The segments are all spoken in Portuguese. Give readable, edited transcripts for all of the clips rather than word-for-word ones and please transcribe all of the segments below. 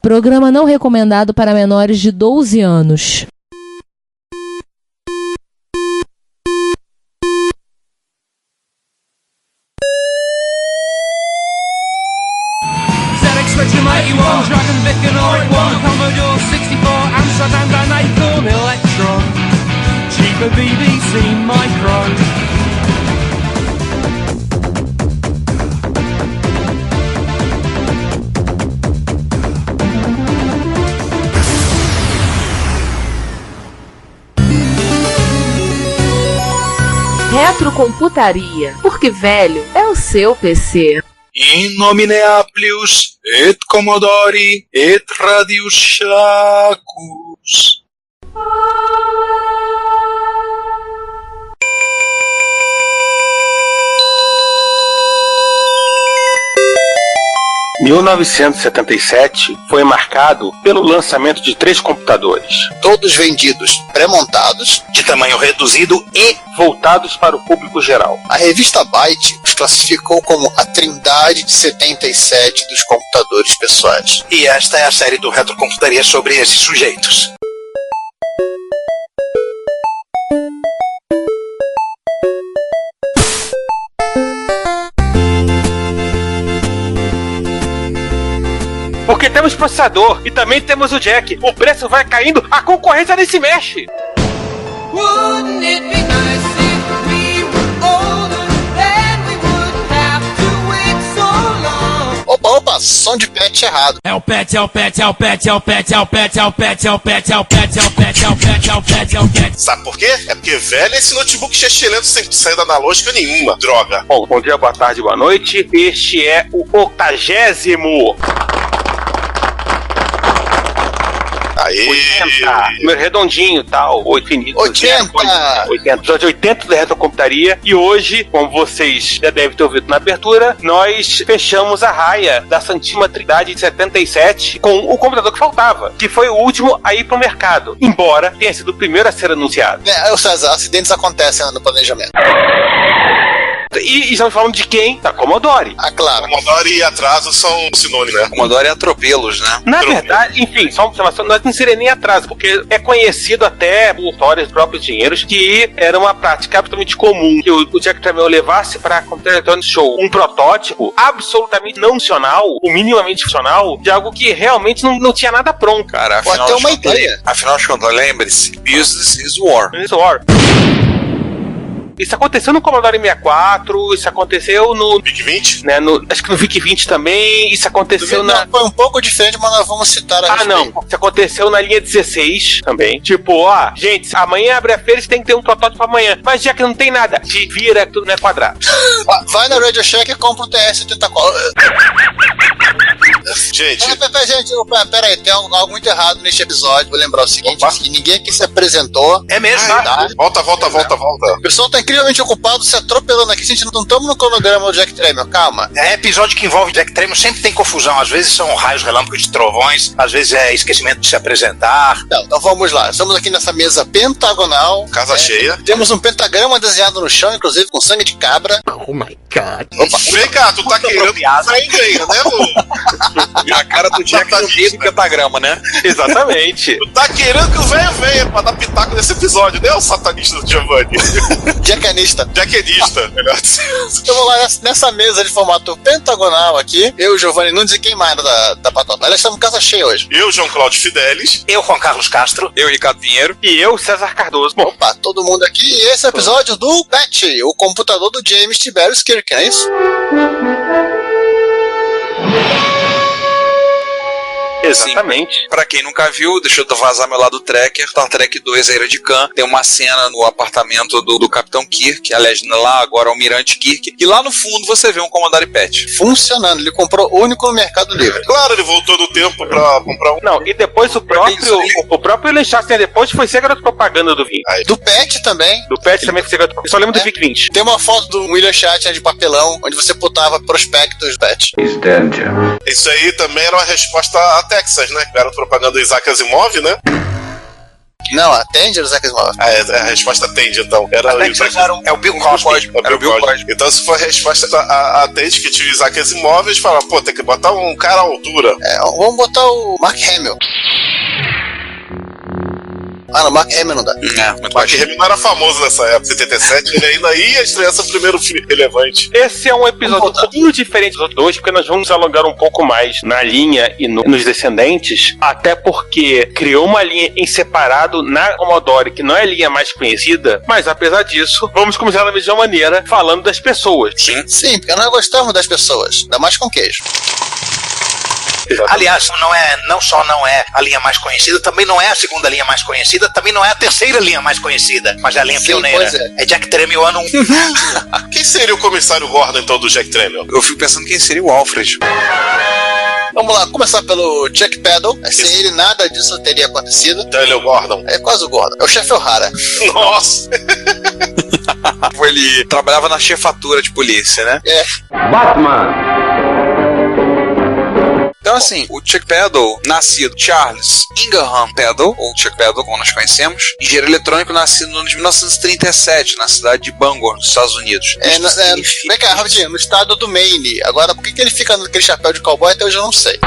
Programa não recomendado para menores de 12 anos. Dragon Vic and Oid 1, Commodore 64, Amsterdam Dynacon Electron, cheaper BBC Micro. Retrocomputaria, porque velho é o seu PC. In nomine Applius et Commodori et Radius Shacus. 1977 foi marcado pelo lançamento de 3 computadores, todos vendidos pré-montados, de tamanho reduzido e voltados para o público geral. A revista Byte os classificou como a trindade de 77 dos computadores pessoais. E esta é a série do Retrocomputaria sobre esses sujeitos. Porque temos processador e também temos o jack. O preço vai caindo, a concorrência nem se mexe. Wouldn't it be nice if we were older, then we wouldn't have to wait so long? Opa, som de patch errado. É o patch, é o patch, é o patch, é o patch, é o patch, é o patch, é o patch, é o patch, é o patch, é o patch, é o patch, é o patch. Sabe por quê? É porque velho é esse notebook chechelento sem saída analógica nenhuma. Droga. Bom dia, boa tarde, boa noite. Este é o 80º. Aí. 80, número redondinho, tal, 80. 80. Episódio 80 da Retrocomputaria. E hoje, como vocês já devem ter ouvido na abertura, nós fechamos a raia da Santíssima Trindade de 77 com o computador que faltava, que foi o último a ir pro mercado, embora tenha sido o primeiro a ser anunciado. César, acidentes acontecem no planejamento. E estamos falando de quem? Da Commodore. Ah, claro. Commodore e atraso são sinônimos, né? Commodore é atropelos, né? Na verdade, enfim, só uma observação, nós não seria nem atraso, porque é conhecido até por histórias dos próprios engenheiros que era uma prática absolutamente comum que o Jack Tramiel levasse para a Computer Electronics Show um protótipo absolutamente não funcional, ou minimamente funcional, de algo que realmente não tinha nada pronto. Cara, Pode ter uma ideia. Afinal de contas, lembre-se, business is war. Isso aconteceu no Commodore 64, isso aconteceu no VIC-20? Né, acho que no VIC-20 também, isso aconteceu na... Foi um pouco diferente, mas nós vamos citar a não, isso aconteceu na linha 16 também. Tipo, gente, amanhã abre a feira e tem que ter um protótipo amanhã. Mas já que não tem nada, te vira, tudo não é quadrado. Vai na Radio Shack e compra um TS-74. Gente... Gente, pera aí, tem algo muito errado neste episódio. Vou lembrar o seguinte, que ninguém aqui se apresentou. É mesmo, tá? Volta. O pessoal tá incrivelmente ocupado se atropelando aqui. A gente não estamos no cronograma do Jack Tramiel, calma. É episódio que envolve Jack Tramiel, sempre tem confusão. Às vezes são raios, relâmpagos de trovões, às vezes é esquecimento de se apresentar. Então vamos lá. Estamos aqui nessa mesa pentagonal. Casa cheia. Temos um pentagrama desenhado no chão, inclusive com sangue de cabra. Oh my God. Opa. Vem cá, tu tá querendo sair ganho, né, Lu? A cara do Jack no meio do pentagrama, né? Exatamente. Tu tá querendo que o velho venha pra dar pitaco nesse episódio, né, o satanista do Giovanni? Jackanista. Jackanista, melhor dizer. Então vamos lá, nessa mesa de formato pentagonal aqui, eu, Giovanni Nunes e quem mais da Patota. Aliás, estamos casa cheia hoje. Eu, João Cláudio Fidelis. Eu, Juan Carlos Castro. Eu, Ricardo Pinheiro. E eu, César Cardoso. Bom, opa, todo mundo aqui. E esse é o episódio do Patch, o computador do James Tiberius Kirk, não é isso? Exatamente. Sim. Pra quem nunca viu, deixa eu vazar meu lado tracker. Star Trek 2, a Ira de Khan. Tem uma cena no apartamento do Capitão Kirk, aliás, lá agora Almirante Kirk. E lá no fundo você vê um Commodore PET. Funcionando. Ele comprou único no Mercado Livre. Claro, ele voltou no tempo pra comprar um. Não, e depois o próprio Ellen Schachter depois foi ser garoto propaganda do VIC. Do PET também. Do PET também foi ser garoto propaganda. Eu só lembro do VIC-20. Tem uma foto do William Shatner de papelão, onde você botava prospectos do PET. Isso aí também era uma resposta a Texas, né? Garoto propaganda do Isaac Asimov, né? Não, atende o Isaac Asimov. A resposta atende, então. Era o Isaac... É o Bill Cosby. Era o Bill Cosby. Então, se for a resposta atende que tinha o Isaac Asimov, eles falam, pô, tem que botar um cara à altura. Vamos botar o Mark Hamill. Não, Mark Hamill não dá. Mark Hamill não era famoso nessa época, 77, ele ainda ia estrear seu primeiro filme relevante. Esse é um episódio um pouquinho diferente dos outros dois, porque nós vamos alongar um pouco mais na linha e nos descendentes, até porque criou uma linha em separado na Commodore, que não é a linha mais conhecida, mas apesar disso, vamos começar da mesma maneira, falando das pessoas. Sim, porque nós gostamos das pessoas, ainda mais com queijo. Exatamente. Aliás, não só não é a linha mais conhecida, também não é a segunda linha mais conhecida, também não é a terceira linha mais conhecida, mas é a linha pioneira. Pois é. Jack Tramiel ano 1. Quem seria o comissário Gordon, então, do Jack Tramiel? Eu fico pensando quem seria o Alfred. Vamos lá, começar pelo Chuck Peddle. Sem ele nada disso teria acontecido. Então ele é o Gordon. É quase o Gordon. É o chefe O'Hara. Nossa! Ele trabalhava na chefatura de polícia, né? Então, assim, o Chuck Peddle, nascido Charles Ingham Peddle, ou Chuck Peddle, como nós conhecemos, engenheiro eletrônico, nascido no ano de 1937, na cidade de Bangor, nos Estados Unidos. Vem cá, rapidinho, no estado do Maine. Agora, por que ele fica naquele chapéu de cowboy até hoje eu não sei.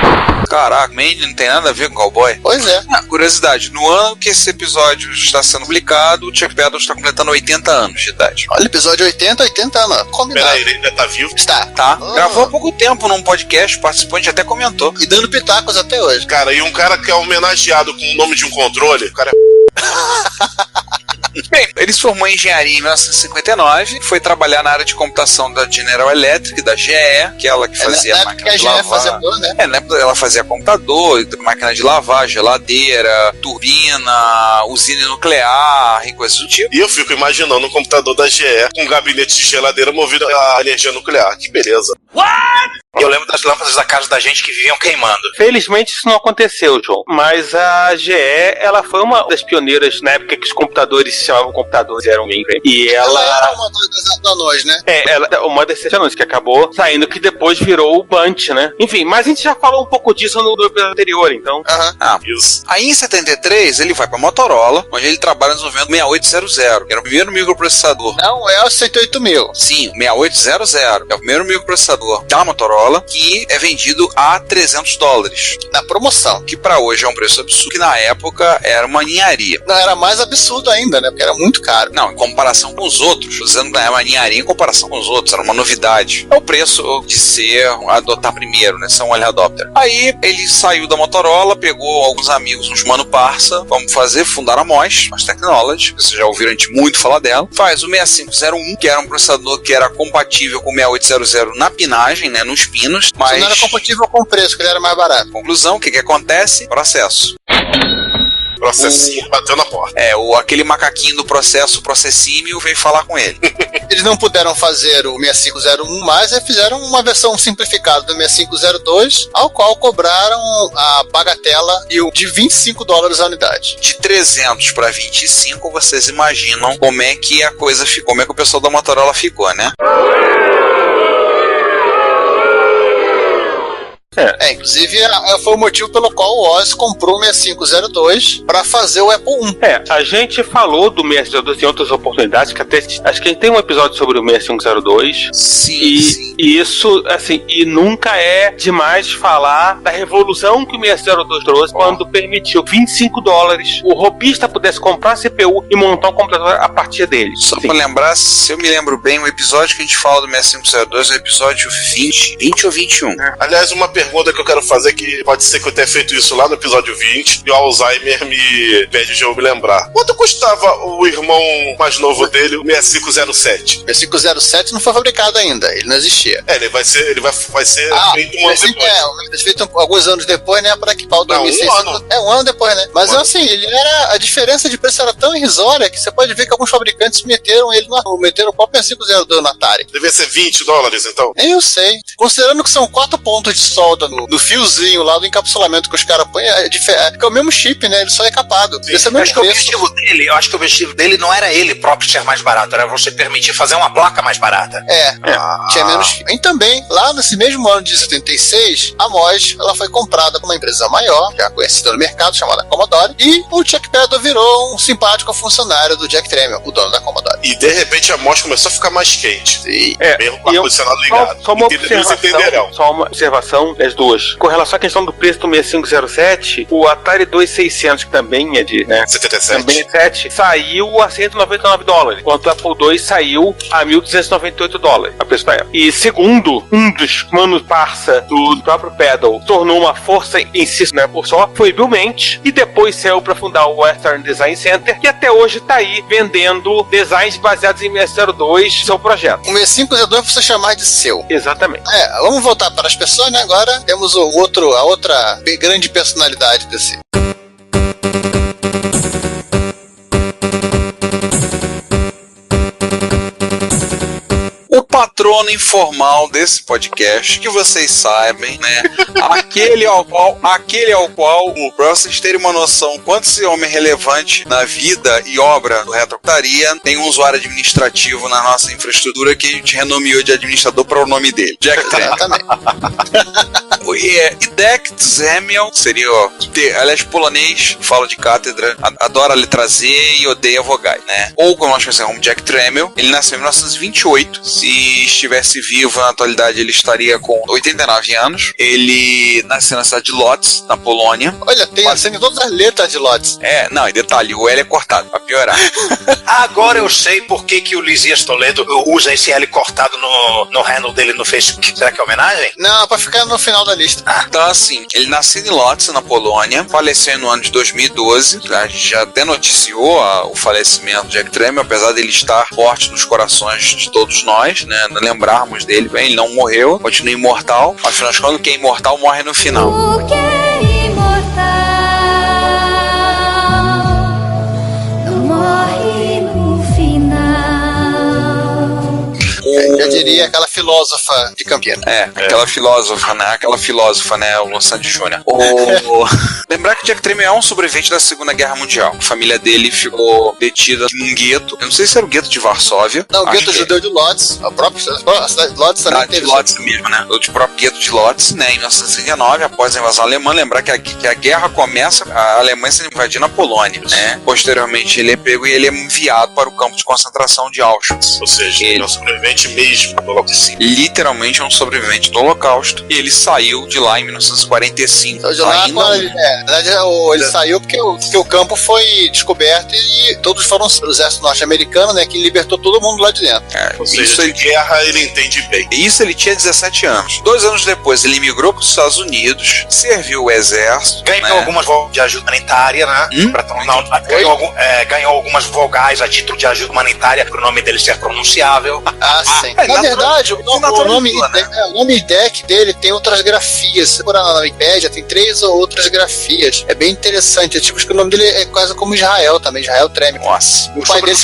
Caraca, Maine não tem nada a ver com cowboy. Pois é. Curiosidade, no ano que esse episódio está sendo publicado, o Chuck Peddle está completando 80 anos de idade. Olha, episódio 80 anos. Combinado. Peraí, ele ainda tá vivo? Está. Tá? Gravou há pouco tempo num podcast, o participante até comentou. E dando pitacos até hoje. Cara, e um cara que é homenageado com o nome de um controle, o cara Bem, ele se formou em engenharia em 1959, foi trabalhar na área de computação da General Electric, da GE, que é ela que fazia máquina de lavar. Fazia, né? Na época ela fazia computador, máquina de lavar, geladeira, turbina, usina nuclear e coisas do tipo. E eu fico imaginando um computador da GE com um gabinete de geladeira movido a energia nuclear. Que beleza. Eu lembro das lâmpadas da casa da gente que viviam queimando. Felizmente isso não aconteceu, João. Mas a GE, ela foi uma das pioneiras na época que os computadores se chamavam computadores, eram bem. E ela era uma das anões, né? Ela é uma das anões que acabou saindo, que depois virou o Bunt, né? Enfim, mas a gente já falou um pouco disso no episódio anterior, então. Isso. Aí em 73 ele vai pra Motorola, onde ele trabalha desenvolvendo o 6800, que era o primeiro microprocessador. Não é o 108.000. Sim, o 6800 é o primeiro microprocessador da Motorola, que é vendido a $300. Na promoção. Que pra hoje é um preço absurdo, que na época era uma ninharia. Não, era mais absurdo ainda, né? Porque era muito caro. Não, em comparação com os outros, dizendo que era uma ninharia em comparação com os outros, era uma novidade. É o preço de ser, adotar primeiro, né? Ser um early adopter. Aí ele saiu da Motorola, pegou alguns amigos, uns mano parça, vamos fundar a MOS Technology, vocês já ouviram a gente muito falar dela. Faz o 6501, que era um processador que era compatível com o 6800 na pinagem, né? Nos pinos, mas isso não era compatível com o preço, que ele era mais barato. Conclusão, o que acontece? Processo. Processinho bateu na porta. Aquele macaquinho do processímio veio falar com ele. Eles não puderam fazer o 6501 mais, e fizeram uma versão simplificada do 6502, ao qual cobraram a bagatela de $25 a unidade. De 300 para 25, vocês imaginam como é que a coisa ficou, como é que o pessoal da Motorola ficou, né? Inclusive foi o motivo pelo qual o Oz comprou o 6502 para fazer o Apple I. A gente falou do 6502 em outras oportunidades, que até acho que a gente tem um episódio sobre o 6502. Sim. E isso, assim, e nunca é demais falar da revolução que o 6502 trouxe quando permitiu $25 o robista pudesse comprar a CPU e montar um computador a partir dele. Só para lembrar, se eu me lembro bem, o episódio que a gente fala do 6502 é o episódio 20 ou 21. Aliás, uma pergunta que eu quero fazer, que pode ser que eu tenha feito isso lá no episódio 20 e o Alzheimer me pede de eu me lembrar. Quanto custava o irmão mais novo dele, o 6507? O 6507 não foi fabricado ainda, ele não existia. Ele vai ser feito um ano depois. Feito alguns anos depois, né, para equipar o 2600. Um ano depois, né? Mas assim, a diferença de preço era tão irrisória que você pode ver que alguns fabricantes meteram o próprio 6502 no Atari. Devia ser $20, então? Eu sei. Considerando que são 4 pontos de solda solda no fiozinho lá do encapsulamento que os caras põem, que é o mesmo chip, né? Ele só é capado. Esse é o mesmo preço. Eu acho que o objetivo dele não era ele próprio ser mais barato, era você permitir fazer uma placa mais barata. Tinha menos. E também, lá nesse mesmo ano de 76, a MOS ela foi comprada por uma empresa maior, já conhecida no mercado, chamada Commodore, e o Chuck Peddle virou um simpático funcionário do Jack Tramiel, o dono da Commodore. E de repente a MOS começou a ficar mais quente. Mesmo com o ar-condicionado ligado. Só uma observação das duas. Com relação à questão do preço do 6507, o Atari 2600, que também é de 77. Também é 7, saiu a $199, enquanto o Apple II saiu a $1.298, a preço da época. E segundo um dos manos parça do próprio Peddle, tornou uma força em si, né, por só, foi Bill Mensch, e depois saiu para fundar o Western Design Center, que até hoje está aí vendendo designs baseados em 602, seu projeto. O 6502 você chamar de seu. Exatamente. Vamos voltar para as pessoas, né? Agora temos a outra grande personalidade desse. O patrono informal desse podcast, que vocês sabem, né? Aquele ao qual, pra vocês terem uma noção quanto esse homem é relevante na vida e obra do Retrocomputaria, tem um usuário administrativo na nossa infraestrutura que a gente renomeou de administrador para o nome dele, Jack Tramiel. Idek Tramiel seria, aliás, polonês, fala de cátedra, adora a letra Z e odeia vogais, né? Ou como nós conhecemos, Jack Tramiel. Ele nasceu em 1928. Se estivesse vivo na atualidade, ele estaria com 89 anos. Ele nasceu na cidade de Lodz, na Polônia. Olha, tem acende todas as letras de Lodz. E detalhe, o L é cortado, pra piorar. Agora eu sei por que o Lisias Toledo usa esse L cortado no handle dele no Facebook. Será que é homenagem? Não, pra ficar no final da lista. Então, assim, ele nasceu em Lodz, na Polônia, faleceu no ano de 2012. A gente já até noticiou o falecimento de Jack Tramiel, apesar dele estar forte nos corações de todos nós, né? Lembrarmos dele, bem, ele não morreu, continua imortal. Afinal de contas, quem é imortal morre no final. O que é imortal não morre no final. Eu diria aquela filósofa de Campinas. Aquela filósofa, né? O Sandy Júnior. Lembrar que Jack Tramiel é um sobrevivente da Segunda Guerra Mundial. A família dele ficou detida num gueto. Eu não sei se era o gueto de Varsóvia. Não, o gueto judeu de Lodz. A cidade de Lodz também teve. De Lodz mesmo, né? O próprio gueto de Lodz, né? Em 1969, após a invasão alemã. Lembrar que a guerra começa, a Alemanha sendo invadida na Polônia, né? Posteriormente, ele é pego e ele é enviado para o campo de concentração de Auschwitz. Ou seja, ele é um sobrevivente mesmo do Holocausto. Literalmente é um sobrevivente do Holocausto. E ele saiu de lá em 1945. Então, de lá, na verdade, ele saiu porque o campo foi descoberto e todos foram o exército norte-americano, né? Que libertou todo mundo lá de dentro. Ou seja, de guerra ele entende bem. Isso ele tinha 17 anos. 2 anos depois, ele migrou para os Estados Unidos, serviu o exército. Ganhou algumas vogais de ajuda humanitária, né? Ganhou algumas vogais a título de ajuda humanitária para o nome dele ser pronunciável. Sim. Na verdade, o nome deck dele tem outras grafias. Se procurar na Wikipédia, tem 3 ou outras grafias. É bem interessante. Tipo, que o nome dele é quase como Israel também, Israel Tramiel. Nossa. O pai dele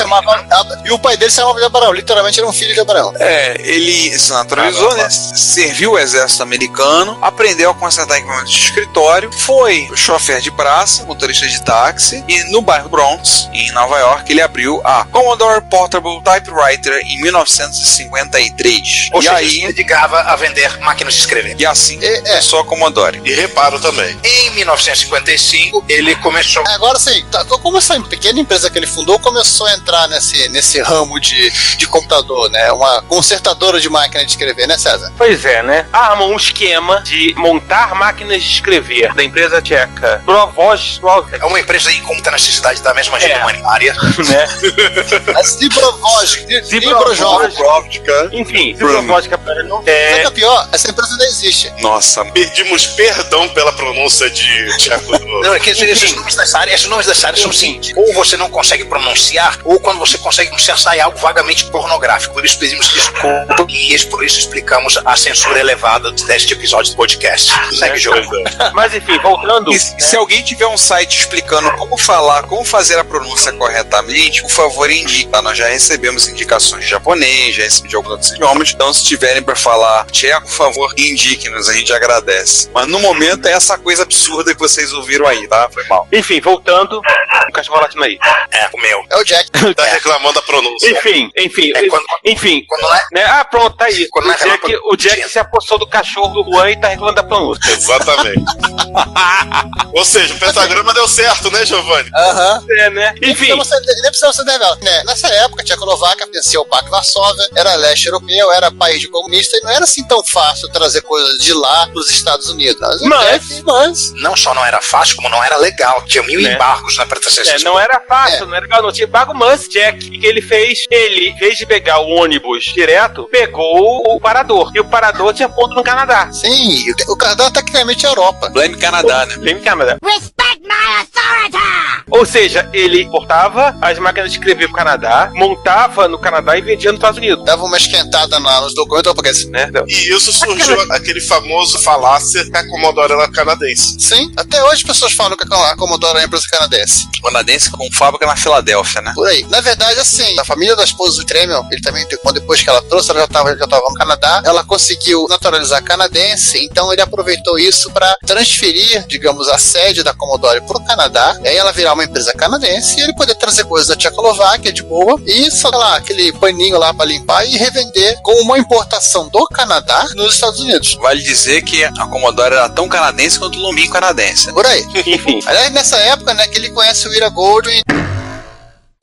se chamava de Abraão. Literalmente era um filho de Abraão. Ele se naturalizou, né? Serviu o exército americano, aprendeu a consertar equipamentos de escritório, foi chofer de praça, motorista de táxi, e no bairro Bronx, em Nova York, ele abriu a Commodore Portable Typewriter em 1953. Ou seja, ele se dedicava a vender máquinas de escrever. E assim começou a Commodore. E reparo também. Em 1955, ele começou... Agora sim, como essa pequena empresa que ele fundou começou a entrar nesse ramo de computador, né? Uma consertadora de máquina de escrever, né, César? Pois é, né? Armou um esquema de montar máquinas de escrever da empresa tcheca Provozhk. É uma empresa aí com muita necessidade da mesma ajuda humanitária. Né? A Zibrovozhk. Enfim, Zibrovozhk Sabe o que é pior? Essa empresa não existe. Nossa. Pedimos perdão pela pronúncia de Tcheco. Não, é que esses nomes dessa área são o seguinte: ou você não consegue pronunciar, ou quando você consegue pronunciar, sai algo vagamente pornográfico. Por isso pedimos desculpa e por isso explicamos a censura elevada deste episódio do podcast. Segue o jogo. Mas enfim, voltando. Se alguém tiver um site explicando como fazer a pronúncia corretamente, por favor, indique. Nós já recebemos indicações de japonês, já recebemos de alguns outros idiomas. Então, se tiverem pra falar tcheco, por favor, indiquem-nos, a gente agradece. Mas no momento é essa coisa absurda que vocês ouviram aí, tá? Foi mal. Enfim, voltando, o cachorro latindo aí. O meu. É o Jack. Tá reclamando da pronúncia. Enfim, quando não é- né? Ah, pronto, tá aí. Quando não é O Jack se apossou do cachorro do Juan e tá reclamando da pronúncia. Exatamente. Ou seja, o pentagrama deu certo, né, Giovanni? Aham. É, né? Enfim, Nem precisa você revela. Né? Nessa época, a Tchecoslováquia vencia o Pacto Varsóvia, era leste europeu, era país de comunista, e não era assim tão fácil trazer coisas de lá pros Estados Unidos. Mas Não só não era fácil, como não era legal. Tinha 1000 embargos, né, pra ter acesso. não era fácil, não era legal, não tinha pago, mas Jack, o que ele fez? Ele, em vez de pegar o ônibus direto, pegou o Parador. E o Parador tinha ponto no Canadá. sim, o Canadá tecnicamente é Europa. Blame Canadá, né? Lembra Canadá? Ou seja, ele portava as máquinas de escrever pro Canadá, montava no Canadá e vendia nos Estados Unidos. Dava uma esquentada nos documentos, porque assim, Né? E isso surgiu aquele famoso falácia que a Commodore era canadense. sim, até hoje as pessoas falam que a Commodore é uma empresa canadense. Canadense com fábrica na Filadélfia, né? Por aí. Na verdade, assim, a família da esposa do Tremel, ele também, depois que ela trouxe, ela já tava no Canadá, ela conseguiu naturalizar canadense, então ele aproveitou isso para transferir, digamos, a sede da Commodore pro Canadá, e aí ela virar uma empresa canadense e ele poder trazer coisas da Tchecoslováquia de boa e, sei lá, aquele paninho lá para limpar e revender com uma importação do Canadá nos Estados Unidos. Vale dizer que a Commodore era tão canadense quanto o lombinho canadense. Por aí. Enfim. Aliás, nessa época, né, que ele conhece o Ira Goldwyn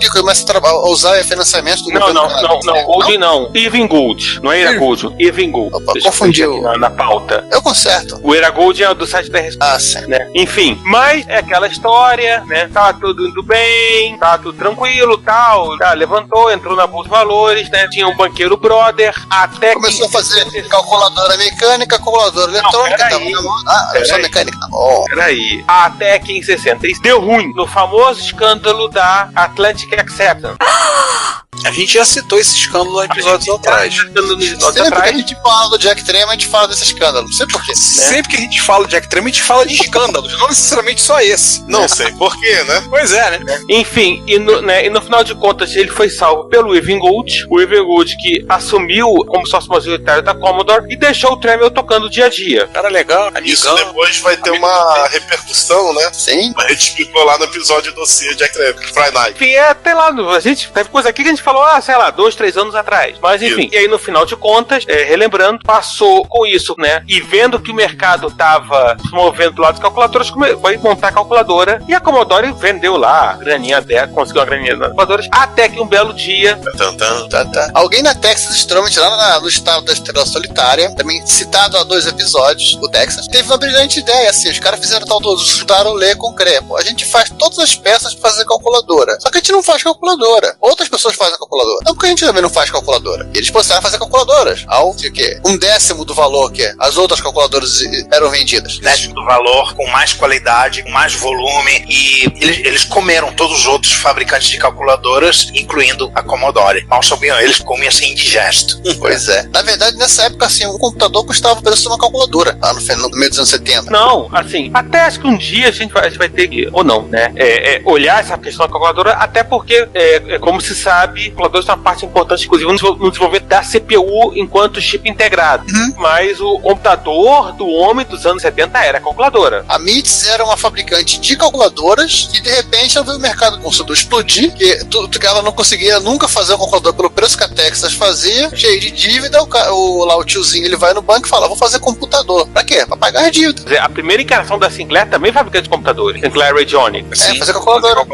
e começa a usar financiamento do governo canadense. Não, Gold não. Even Gold. Não é Era Gold. Even Gold. Opa, Deixa eu confundiu. ver aqui na pauta. Eu conserto. O Era Gold é do site da Resposta. Ah, sim. Né? Enfim, mas é aquela história, né? Tá tudo indo bem, tá tudo tranquilo, tal. Tá, levantou, entrou na bolsa de valores, né? Tinha um banqueiro brother, até Começou a que... fazer calculadora mecânica, calculadora eletrônica, peraí. tava na mão. Ah, era só Peraí. mecânica, tá bom. Peraí. Até que em 60 deu ruim no famoso escândalo da Atlantic Acceptance. A gente já citou esse escândalo no episódios atrás. Sempre que a gente fala do Jack Tremor, a gente fala desse escândalo. Não sei porquê. Sempre que a gente fala de Jack Tremor, a gente fala de escândalos, não necessariamente só esse. Não sei porquê, né? Pois é, né? Enfim, e no final de contas ele foi salvo pelo Irving Gould, o Irving Gould que assumiu como sócio majoritário da Commodore e deixou o Tremel tocando dia a dia. Cara legal, Isso amigão. depois vai ter uma repercussão, né? Sim. A gente explicou lá no episódio do Jack Tremor, Friday Night. Enfim, até lá, a gente teve coisa aqui que a gente falou, sei lá, 2, 3 anos atrás. Mas enfim, Isso. e aí no final de contas, relembrando, passou com isso, né? E vendo que o mercado tava se movendo do lado das calculadoras, foi montar a calculadora e a Commodore vendeu lá a graninha dela, conseguiu uma graninha nas calculadoras, até que um belo dia, Tá. Alguém na Texas Instruments, lá no estado da Estrela Solitária, também citado há 2 episódios, o Texas, teve uma brilhante ideia, assim, os caras fizeram tal do juntaram Lê com Crepo. A gente faz todas as peças pra fazer calculadora. Só que a gente não faz calculadora. Outras pessoas fazem calculadora. Então por que a gente também não faz calculadora? E eles passaram a fazer calculadoras ao de quê? 1/10 do valor que as outras calculadoras eram vendidas. Né, do valor, com mais qualidade, com mais volume, e eles comeram todos os outros fabricantes de calculadoras, incluindo a Commodore. Mal sabiam eles que comiam assim indigesto. Pois é. Na verdade, nessa época, assim, um computador custava o preço de uma calculadora, lá no meio dos anos 70. não, assim, até acho que um dia a gente vai ter que, ou não, né, olhar essa questão da calculadora, até porque, como se sabe, calculadores são uma parte importante, inclusive, no desenvolvimento da CPU enquanto chip integrado. Mas o computador do homem dos anos 70 era a calculadora. A MITS era uma fabricante de calculadoras e de repente ela viu o mercado começou a explodir, que ela não conseguia nunca fazer uma calculadora pelo preço que a Texas fazia, cheio de dívida, lá o tiozinho ele vai no banco e fala, vou fazer computador. Pra quê? Pra pagar as dívidas. Quer dizer, a primeira encarnação da Sinclair também é fabricante de computadores, Sinclair Radionics. Sim, fazer calculadora.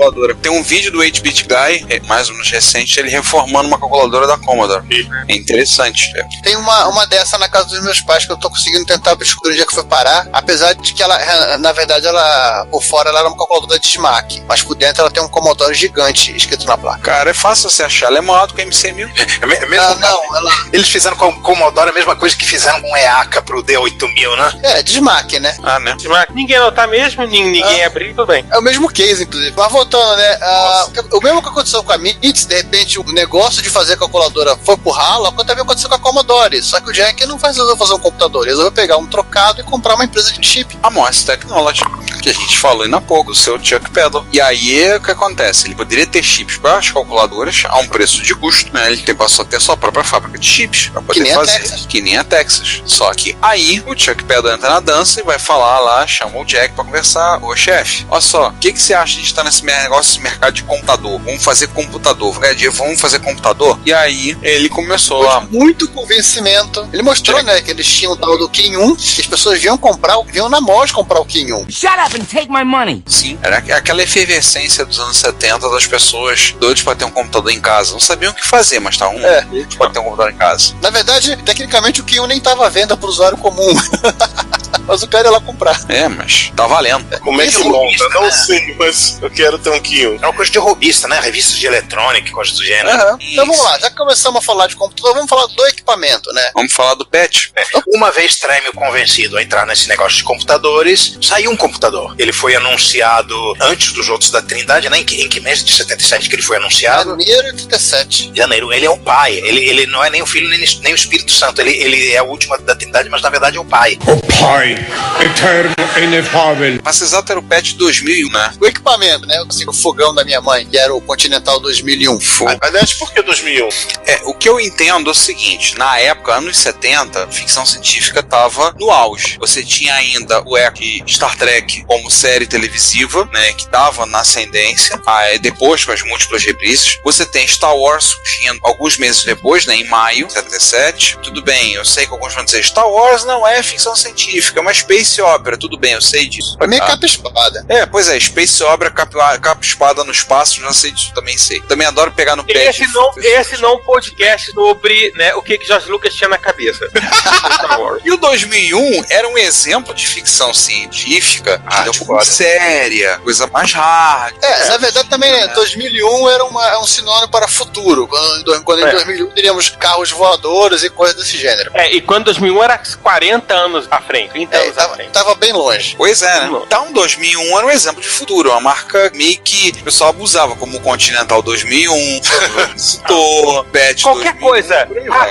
Tem um vídeo do 8-Bit Guy, mais ou menos recente, ele reformando uma calculadora da Commodore. É interessante. Tem uma dessa na casa dos meus pais que eu tô conseguindo tentar descobrir onde é que foi parar, apesar de que ela, na verdade, ela por fora ela era uma calculadora de SMAC, mas por dentro ela tem um Commodore gigante escrito na placa. Cara, é fácil você achar. Ela é maior do que a MC1000. Eles fizeram com o Commodore a mesma coisa que fizeram com o EACA pro D8000, né? De SMAC, né? Ah, né? Mas ninguém notar mesmo, ninguém abrir, tudo bem. É o mesmo case, inclusive. Mas voltando, né? O mesmo que aconteceu com a MITS, de repente o negócio de fazer calculadora foi pro ralo, também aconteceu com a Commodore. Só que o Jack não resolveu fazer um computador, ele resolveu pegar um trocado e comprar uma empresa de chip. A Morse Technology. que a gente falou ainda há pouco, o seu Chuck Peddle. E aí, o que acontece? Ele poderia ter chips para as calculadoras a um preço de custo, né? Ele passou a ter sua própria fábrica de chips para poder fazer. Que nem a Texas. Só que aí, o Chuck Peddle entra na dança e vai falar lá, chama o Jack para conversar. Ô, chefe, olha só, o que você acha de estar nesse negócio, esse mercado de computador? Vamos fazer computador. Vamos fazer computador? E aí, ele começou a... Muito convencimento. Ele mostrou, né, que eles tinham o tal do King 1, que as pessoas vinham na MOS comprar o King 1. Shut up and take my money. Sim, era aquela efervescência dos anos 70 das pessoas doidas para ter um computador em casa. Não sabiam o que fazer, mas estavam doidos para ter um computador em casa. Na verdade, tecnicamente o King 1 nem estava à venda para o usuário comum. Mas o cara ia lá comprar. Mas tá valendo. Como é que monta? Não sei, mas eu quero ter um King 1. É uma coisa de robista, né? Revistas de eletrônica, coisas do gênero. Então vamos lá, já que começamos a falar de computador, vamos falar do equipamento, né? Vamos falar do PET. Uma vez Tremel convencido a entrar nesse negócio de computadores, saiu um computador. Ele foi anunciado antes dos outros da Trindade, né? Em que mês de 77 que ele foi anunciado? Janeiro de 37. Janeiro. Ele é o pai. Ele não é nem o filho, nem o Espírito Santo. Ele é o último da Trindade, mas na verdade é o pai. O pai, eterno e inefável. Mas exato era o PET 2001, né? O equipamento, né? O fogão da minha mãe, que era o Continental 2001. Aliás, por que 2001? O que eu entendo é o seguinte, na época, anos 70, ficção científica tava no auge. Você tinha ainda o Star Trek como série televisiva, né, que tava na ascendência. Aí depois, com as múltiplas reprises, você tem Star Wars surgindo alguns meses depois, né, em maio de 77. Tudo bem, eu sei que alguns vão dizer, Star Wars não é ficção científica, é uma space opera. Tudo bem, eu sei disso. Pra mim é capa e espada. Pois é, space opera, capa e espada no espaço, já sei disso, também sei. Também adoro pegar no pé. Esse não podcast sobre, né, o que George Lucas tinha na cabeça. E o 2001 era um exemplo de ficção científica, séria, coisa mais hard. Na verdade também, né, 2001 era um sinônimo para futuro, quando em 2001 teríamos carros voadores e coisas desse gênero. E quando 2001 era 40 anos à frente, 30 anos à frente. Tava bem longe. Pois é, né? Então 2001 era um exemplo de futuro, uma marca meio que o pessoal abusava, como o Continental 2001, citou, PET 2001. Qualquer coisa.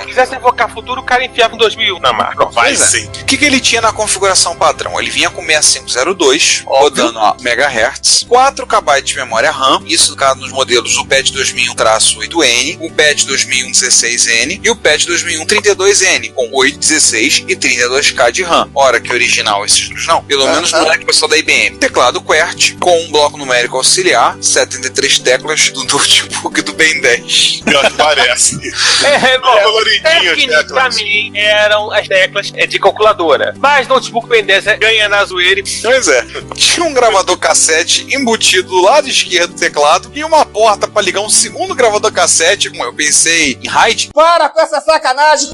Quisesse evocar futuro, o cara enfiava em 2001 na marca. Vai sim. O que ele tinha na configuração padrão? Ele vinha com 6502, rodando a MHz, 4 KB de memória RAM, isso no caso nos modelos do PET 2001-8N, o PET 2001-16N e o PET 2001-32N, com 8, 16 e 32K de RAM. Ora, que original esses números não. Pelo menos não é que o pessoal da IBM. Teclado QWERTY, com um bloco numérico auxiliar, 73 teclas do notebook do Ben 10. Pior que parece. Tecnicamente eram as teclas de calculadora. Mas notebook Ben 10 ganha na zoeira. Pois é. Tinha um gravador cassete embutido do lado esquerdo do teclado e uma porta para ligar um segundo gravador cassete, como eu pensei em RAID. Para com essa sacanagem!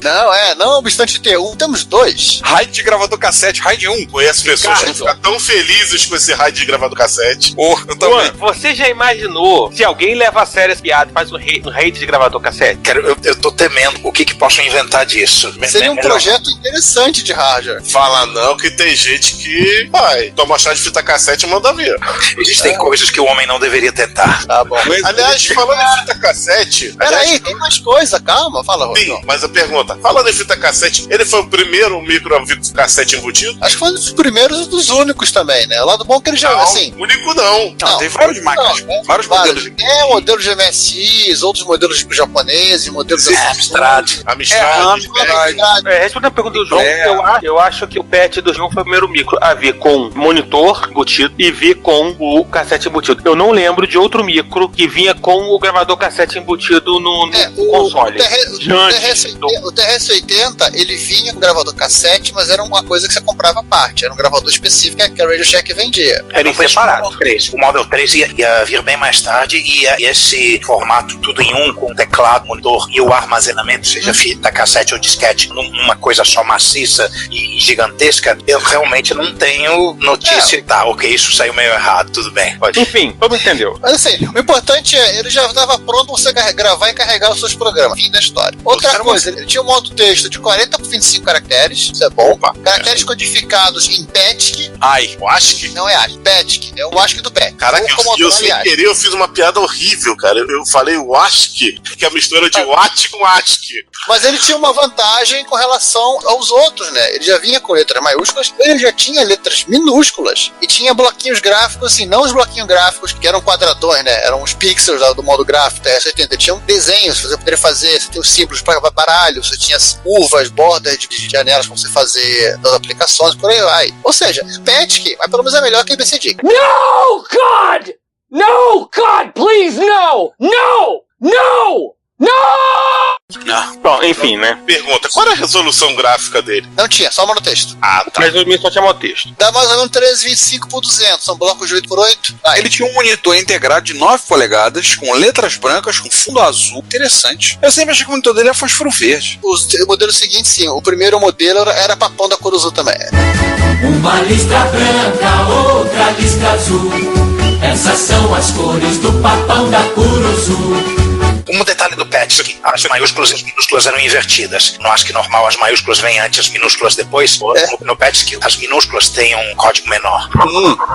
Não obstante ter temos 2. RAID de gravador cassete, RAID 1. Conheço pessoas que ficam tão felizes com esse RAID de gravador cassete. Eu também. Você já imaginou se alguém leva a sério esse piada e faz um RAID de gravador cassete? Cara, eu tô temendo o que possam inventar disso. Seria um projeto interessante de hardware. Fala não, que tem gente que vai toma chá de fita cassete e manda ver. Existem coisas que o homem não deveria tentar. Tá bom. Aliás, falando em fita cassete... Peraí, tem mais coisa, calma, fala, Rodrigo. Sim, mas a pergunta, falando em fita cassete, ele foi o primeiro micro cassete embutido? Acho que foi um dos primeiros e dos únicos também, né? O lado bom é que ele já, não, assim... único não. Não, tem vários máquinas, vários modelos. Modelos de MSX, outros modelos japoneses, modelos... Amstrad. Respondendo a pergunta do João, eu acho que o PET do João foi o primeiro micro a vir com monitor embutido e vir com o cassete embutido. Eu não lembro de outro micro que vinha com o gravador cassete embutido no console. O TRS-80, ele vinha com gravador cassete, mas era uma coisa que você comprava à parte. Era um gravador específico que a Radio Shack vendia. Era separado. O Model 3 ia vir bem mais tarde e esse formato tudo em um, com teclado, monitor e o armazenamento, seja fita cassete ou disquete, numa coisa só maciça e gigantesca, eu realmente não tenho notícia. Tá, ok, isso saiu meio errado, tudo bem. Pode. Enfim, todo mundo entendeu. Mas assim, o importante é, ele já estava pronto pra você gravar e carregar os seus programas. Fim da história. Outra coisa, ele tinha um modo texto de 40 por 25 caracteres, isso é bom. Caracteres codificados em PETSC. O ASCII? Não é ASCII, PETSC. É o ASCII do PET. Caraca, eu sem querer eu fiz uma piada horrível, cara. Eu falei o ASCII, que é a mistura de WAT com ASCII. Mas ele tinha uma vantagem com relação aos outros, né? Ele já vinha com letras maiúsculas, ele já tinha letras minúsculas. telas. E tinha bloquinhos gráficos, assim, não os bloquinhos gráficos que eram quadradões, né? Eram os pixels do modo gráfico TS-80. Tinham desenhos, você poderia fazer, você tem os símbolos para baralho, você tinha curvas, bordas de janelas para você fazer das aplicações, por aí vai. Ou seja, Patic, mas pelo menos é melhor que BCD. No, God! No, God, please, no! No! No! No! Bom, enfim, né? Pergunta, qual era a resolução gráfica dele? Não tinha, só monotexto. Ah, tá. Mas o só tinha mau texto. Dá mais ou menos 1325 por 200, são blocos de 8 por 8. Ele tinha um monitor integrado de 9 polegadas, com letras brancas, com fundo azul. Interessante. Eu sempre achei que o monitor dele era fósforo verde. O modelo seguinte, sim. O primeiro modelo era papão da cor azul também. Uma listra branca, outra listra azul. Essas são as cores do papão da Curuzu. Um detalhe do Patic, as maiúsculas e as minúsculas eram invertidas. No ASCII normal, as maiúsculas vêm antes, as minúsculas depois. No Patic, as minúsculas têm um código menor.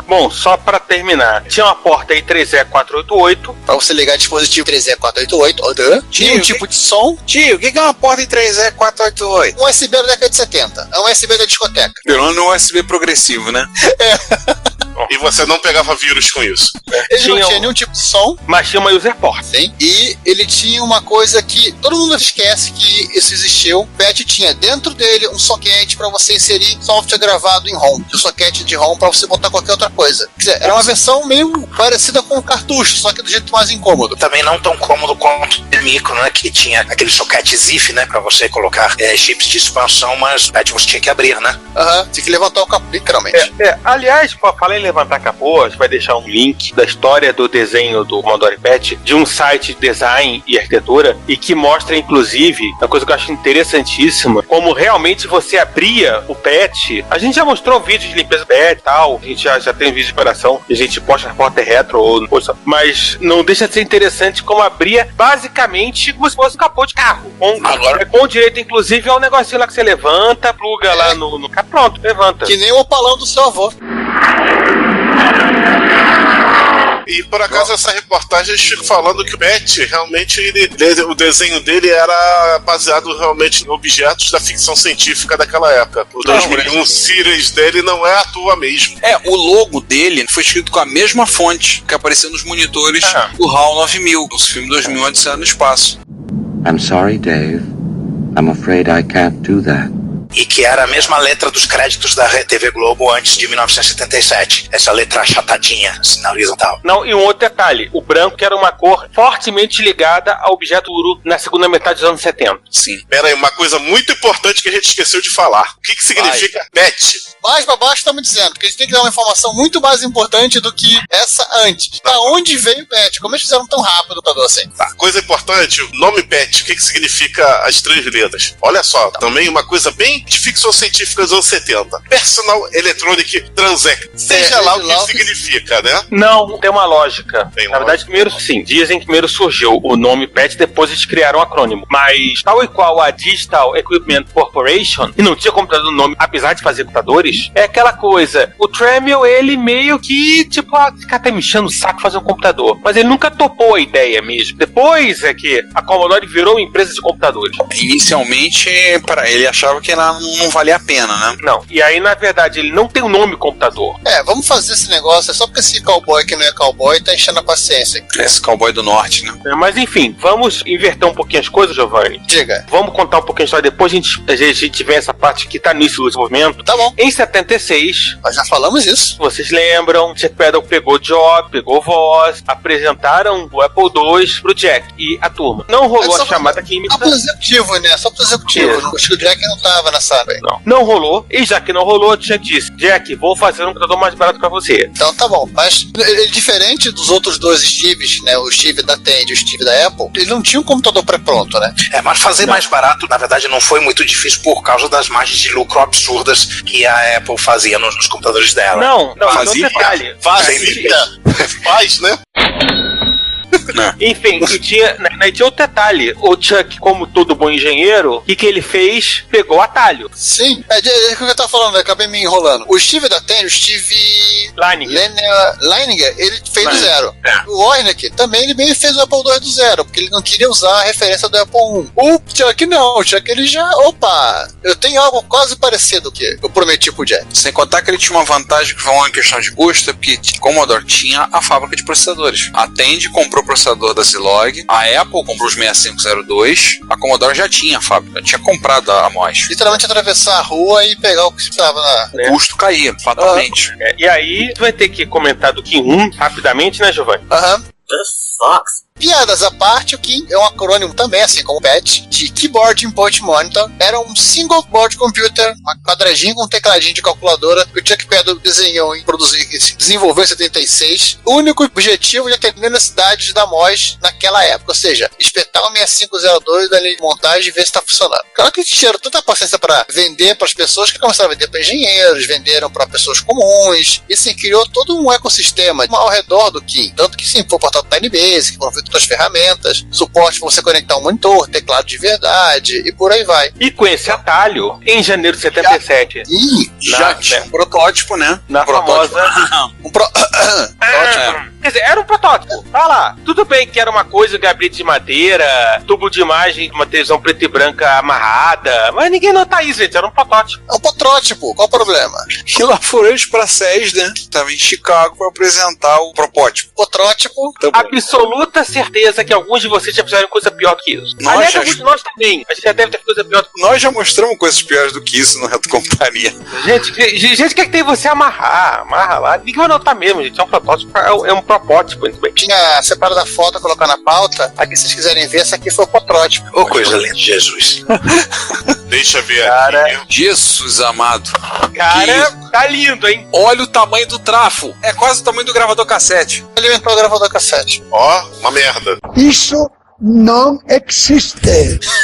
Bom, só pra terminar, tinha uma porta aí 3E488. Pra você ligar dispositivo 3E488, tinha um tipo de som. Tio, o que é uma porta em 3E488? Um USB da década de 70. É um USB da discoteca. Pelo menos um USB progressivo, né? E você não pegava vírus com isso. Ele não tinha nenhum tipo de som. Mas tinha uma user port. Sim. E ele tinha uma coisa que todo mundo esquece que isso existiu. O PET tinha dentro dele um socket para você inserir software gravado em ROM. O socket de ROM para você botar qualquer outra coisa. Quer dizer, era uma versão meio parecida com o cartucho, só que do jeito mais incômodo. Também não tão cômodo quanto o micro, né? Que tinha aquele socket ZIF, né? Pra você colocar chips de expansão, mas o PET você tinha que abrir, né? Tinha que levantar o capô, literalmente. Aliás, falar em levantar capô, a gente vai deixar um link da história do desenho do Commodore PET, de um site de design e arquitetura, e que mostra, inclusive, uma coisa que eu acho interessantíssima, como realmente você abria o PET. A gente já mostrou vídeo de limpeza do PET e tal, a gente já tem vídeo de operação, e a gente posta repórter retro ou não posta, mas não deixa de ser interessante como abria basicamente como se fosse um capô de carro. Com direito, inclusive, ao negocinho lá que você levanta, pluga lá no carro, pronto, levanta. Que nem o opalão do seu avô. E por acaso essa reportagem eles ficam falando que o PET realmente o desenho dele era baseado realmente em objetos da ficção científica daquela época. O 2001 Series dele não é à toa mesmo. O logo dele foi escrito com a mesma fonte que apareceu nos monitores do HAL 9000, do filme 2001 Odisseia no Espaço. I'm sorry, Dave. I'm afraid I can't do that. E que era a mesma letra dos créditos da TV Globo antes de 1977. Essa letra achatadinha, sinaliza e tal. Não, e um outro detalhe. O branco que era uma cor fortemente ligada ao objeto duro na segunda metade dos anos 70. Sim. Pera aí, uma coisa muito importante que a gente esqueceu de falar. O que significa PET? Mais pra baixo estamos dizendo, porque a gente tem que dar uma informação muito mais importante do que essa antes. Da onde veio o PET? Como eles fizeram tão rápido pra você? Tá, coisa importante, o nome PET, o que significa as 3 letras? Olha só, também uma coisa bem de ficção científica dos anos 70. Personal Electronic Transact. Seja lá o que significa, né? Não, tem uma lógica. Na verdade, primeiro, sim, dizem que primeiro surgiu o nome PET, depois eles criaram o acrônimo. Mas, tal e qual a Digital Equipment Corporation, e não tinha computador no nome, apesar de fazer computadores, é aquela coisa. O Tramiel, ele meio que, fica até me enchendo o saco fazer um computador. Mas ele nunca topou a ideia mesmo. Depois é que a Commodore virou uma empresa de computadores. Inicialmente, ele achava que ela não valia a pena, né? Não. E aí, na verdade, ele não tem o nome computador. Vamos fazer esse negócio. É só porque esse cowboy que não é cowboy tá enchendo a paciência. Esse cowboy do norte, né? Mas enfim, vamos inverter um pouquinho as coisas, Giovanni. Diga. Vamos contar um pouquinho a história. Depois a gente vê essa parte que tá no início do desenvolvimento. Tá bom. Em 76... Nós já falamos isso. Vocês lembram? Jack Peddle pegou Job, pegou voz, apresentaram o Apple II pro Jack e a turma. Não rolou a chamada química. Só pro executivo, né? Só pro executivo. Acho que o Jack não tava nessa área. Não rolou. E já que não rolou, o Jack disse: Jack, vou fazer um computador mais barato pra você. Então tá bom. Mas diferente dos outros dois Steves, né? O Steve da Tandy e o Steve da Apple, ele não tinha um computador pré-pronto, né? Mas fazer mais barato, na verdade, não foi muito difícil por causa das margens de lucro absurdas que a Apple fazia nos computadores dela. Não, fazia. Faz, né? Enfim, e tinha outro detalhe. O Chuck, como todo bom engenheiro, o que ele fez? Pegou o atalho. Sim, é o que eu tava falando, eu acabei me enrolando. O Steve da Ten, o Steve Leininger, ele fez do zero. O Wozniak também, ele meio fez o Apple II do zero, porque ele não queria usar a referência do Apple I. O Chuck não, o Chuck ele já, eu tenho algo quase parecido que eu prometi pro Jack. Sem contar que ele tinha uma vantagem que foi uma questão de custo, porque Commodore tinha a fábrica de processadores. A Tandy comprou o processador da Zilog, a Apple comprou os 6502, a Commodore já tinha a fábrica, tinha comprado a MOS. Literalmente atravessar a rua e pegar o que estava na... O custo caía, fatalmente. E aí, tu vai ter que comentar do Kim 1 rapidamente, né, Giovanni? This sucks. Piadas à parte, o KIM é um acrônimo também, assim como o PET, de Keyboard Input Monitor. Era um single board computer, uma quadradinho com um tecladinho de calculadora que o Chuck Peddle desenhou e desenvolveu em 76. O único objetivo de atender necessidades da MOS naquela época, ou seja, espetar o 6502 da linha de montagem e ver se está funcionando. Claro que eles tiveram tanta paciência para vender para as pessoas que começaram a vender para engenheiros, venderam para pessoas comuns, e assim, criou todo um ecossistema ao redor do KIM. Tanto que sim, foi portado Tiny Basic, foram feitas ferramentas, suporte para você conectar um monitor, teclado de verdade e por aí vai. E com esse atalho, em janeiro de 77, já tinha um protótipo, né? Na protótipo. Quer dizer, era um protótipo. Tá lá. Tudo bem que era uma coisa, gabinete de madeira, tubo de imagem, uma televisão preta e branca amarrada, mas ninguém nota isso, gente. Era um protótipo. É um protótipo. Qual o problema? E lá foram eles pra SES, né? Tava em Chicago pra apresentar o protótipo. Protótipo. Absoluta certeza que alguns de vocês já fizeram coisa pior que isso. Aliás, alguns de nós também. A gente já deve ter coisa pior do que nós já mostramos coisas piores do que isso no Reto Companhia. Gente, quer que tem você amarra lá. Ninguém vai notar mesmo, gente. É um protótipo, é um propótipo. Muito bem. Tinha separado a foto, colocar na pauta. Aqui, se vocês quiserem ver, essa aqui foi o protótipo. Ô, coisa linda, Jesus. Deixa eu ver aqui. Jesus amado. Cara, tá lindo, hein? Olha o tamanho do trafo. É quase o tamanho do gravador cassete. Alimentou o gravador cassete. Ó, uma merda. Isso não existe.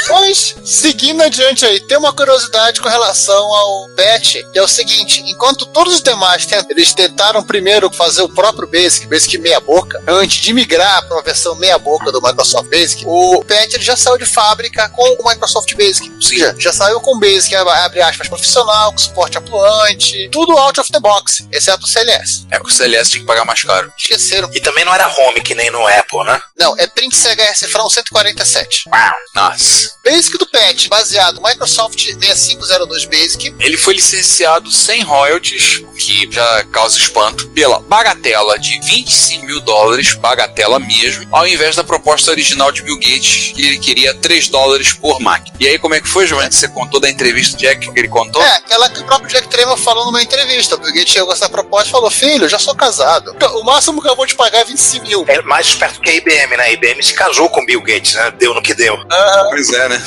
Mas, seguindo adiante aí, tem uma curiosidade com relação ao PET, que é o seguinte: enquanto todos os demais eles tentaram primeiro fazer o próprio Basic meia boca, antes de migrar para uma versão meia boca do Microsoft Basic, o PET ele já saiu de fábrica com o Microsoft Basic. Ou seja, já saiu com o Basic, abre aspas, profissional, com suporte atuante, tudo out of the box, exceto o CLS. É, o CLS tinha que pagar mais caro. Esqueceram. E também não era home, que nem no Apple, né? Não, é print CHS From 147. Uau, nossa. Basic do PET, baseado no Microsoft 6502 Basic. Ele foi licenciado sem royalties, que já causa espanto, pela bagatela de $25 mil, bagatela mesmo, ao invés da proposta original de Bill Gates, que ele queria $3 por máquina. E aí, como é que foi, Giovanni? Você contou da entrevista do Jack que ele contou? É, aquela que o próprio Jack Tramiel falou numa entrevista. O Bill Gates chegou com essa proposta e falou: filho, eu já sou casado. O máximo que eu vou te pagar é 25 mil. É mais esperto que a IBM, né? A IBM se casou com Bill Gates, né? Deu no que deu. Pois é, né?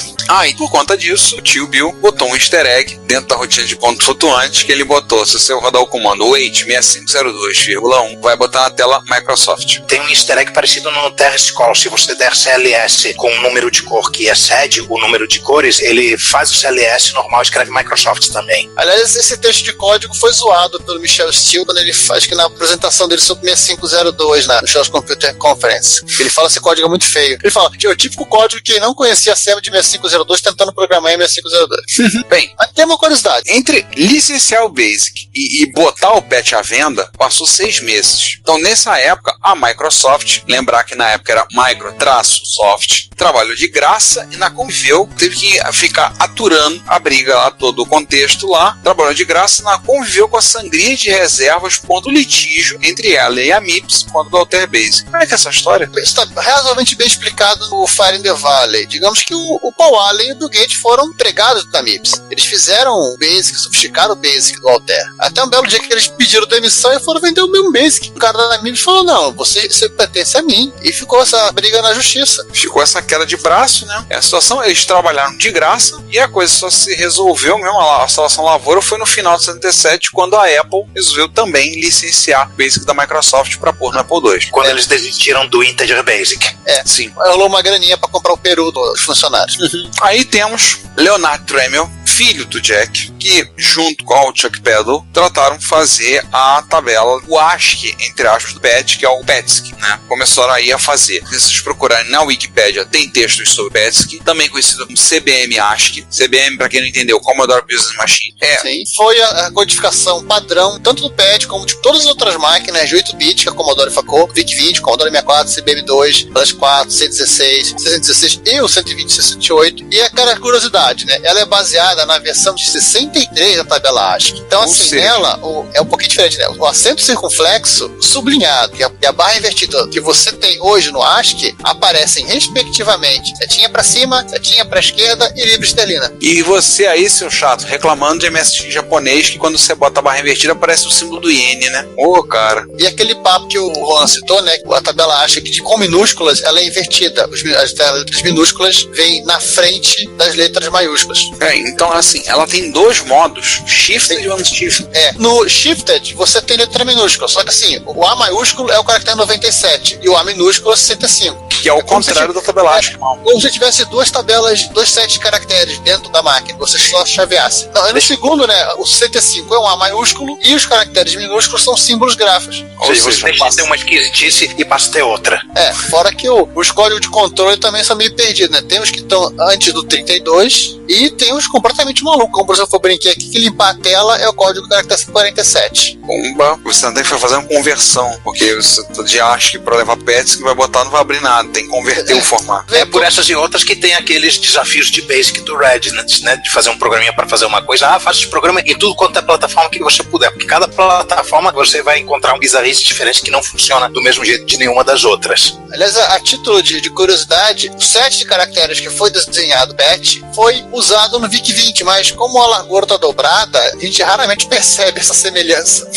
E por conta disso, o tio Bill botou um easter egg dentro da rotina de pontos flutuantes que ele botou. Se você rodar o comando wait 6502,1, vai botar na tela Microsoft. Tem um easter egg parecido no Terrace Call. Se você der CLS com um número de cor que excede o número de cores, ele faz o CLS normal e escreve Microsoft também. Aliás, esse texto de código foi zoado pelo Michel Steele quando ele faz que na apresentação dele sobre 6502 no Shell Computer Conference. Ele fala esse código é muito feio. Ele fala que é o típico código que não conhecia a SEMA de 6502 tentando programar em 6502. Bem, mas tem uma curiosidade. Entre licenciar o Basic e botar o PET à venda, passou 6 meses. Então, nessa época, a Microsoft, lembrar que na época era Micro-Soft, trabalhou de graça e na Conviveu teve que ficar aturando a briga lá, todo o contexto lá, trabalhou de graça, na Conviveu com a sangria de reservas, ponto litígio entre ela e a MIPS quanto do Altair Basic. Como é que é essa história? Isso está razoavelmente bem explicado no Fire in the Valley. Digamos que o Paul Allen e o Bill Gates foram empregados da MIPS. Eles fizeram o Basic, sofisticaram o Basic do Altair. Até um belo dia que eles pediram demissão e foram vender o mesmo Basic. O cara da MIPS falou: não, você pertence a mim. E ficou essa briga na justiça. Ficou essa queda de braço, né? A situação, eles trabalharam de graça e a coisa só se resolveu mesmo. A situação lavoura foi no final de 77, quando a Apple resolveu também licenciar o Basic da Microsoft para pôr no Apple II. Quando eles desistiram do Integer Basic. Sim. Rolou uma graninha para comprar o peru dos funcionários. Aí temos Leonard Tramiel, filho do Jack, que, junto com o Chuck Peddle, trataram de fazer a tabela, o ASCII, entre aspas, do PET, que é o PETSC, né? Começaram aí a fazer. Se vocês procurarem na Wikipédia, tem textos sobre PETSC, também conhecido como CBM ASCII. CBM, para quem não entendeu, Commodore Business Machine. Sim, foi a codificação padrão, tanto do PET como de todas as outras máquinas de 8-bit, que a Commodore facou, VIC-20, Commodore 64, CBM2, Plus 4, 116, 616 e o 120 68. E a curiosidade, né? Ela é baseada na versão de 63 da tabela ASCII. Então, assim, nela é um pouquinho diferente, né? O acento circunflexo sublinhado e a barra invertida que você tem hoje no ASCII aparecem respectivamente setinha pra cima, setinha pra esquerda e libra esterlina. E você aí, seu chato, reclamando de MSX japonês, que quando você bota a barra invertida aparece o símbolo do iene, né? Cara. E aquele papo que o Juan citou, né? A tabela ASCII que com minúsculas ela é invertida. As letras minúsculas vêm na frente das letras maiúsculas. Então assim, ela tem dois modos, shifted e unshifted. No shifted você tem letra minúscula, só que assim, o A maiúsculo é o caractere 97 e o A minúsculo é 65. Que é o contrário da tabela ASCII. Como se tivesse duas tabelas, dois sets de caracteres dentro da máquina, você só chaveasse. Não, no segundo, né, o 65 é um A maiúsculo e os caracteres minúsculos são símbolos gráficos. Ou seja, você deixa de ter uma esquisitice e passa a ter outra. Fora que os códigos de controle também são meio perdidos, né? Tem os que estão antes do 32 e tem os completamente malucos. Como, por exemplo, eu brinquei aqui que limpar a tela é o código do caractere 47. Bomba, você não tem que fazer uma conversão, porque você de ASCII para levar PETs que vai botar não vai abrir nada, tem que converter o formato. É por essas e outras que tem aqueles desafios de Basic do Readiness, né? De fazer um programinha para fazer uma coisa. Faça esse programa em tudo quanto é plataforma que você puder, porque cada plataforma você vai encontrar um bizarrice diferente que não funciona do mesmo jeito de nenhuma das outras. Aliás, a título de curiosidade, o set de caracteres que foi desenhado PET foi usado no VIC-20, mas como a largura está dobrada, a gente raramente percebe essa semelhança.